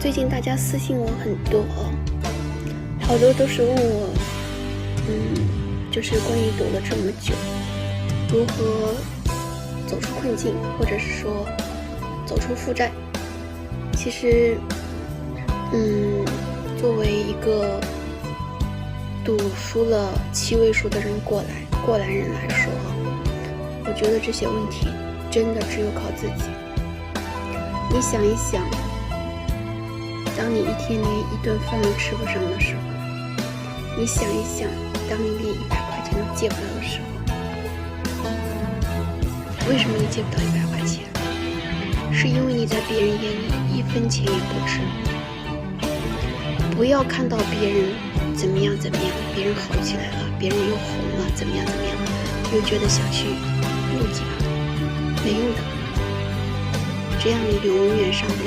最近大家私信我很多好多都是问我，就是关于读了这么久，如何走出困境，或者是说走出负债。其实，作为一个赌输了7位数的人过来人来说，我觉得这些问题真的只有靠自己。你想一想，当你一天连一顿饭都吃不上的时候，你想一想，当你连100块钱都借不了的时候，为什么你借不到100块钱？是因为你在别人眼里1分钱也不值。不要看到别人怎么样，别人好起来了，别人又红了，怎么样，又觉得想去妒忌他，没用的，这样你永远上不了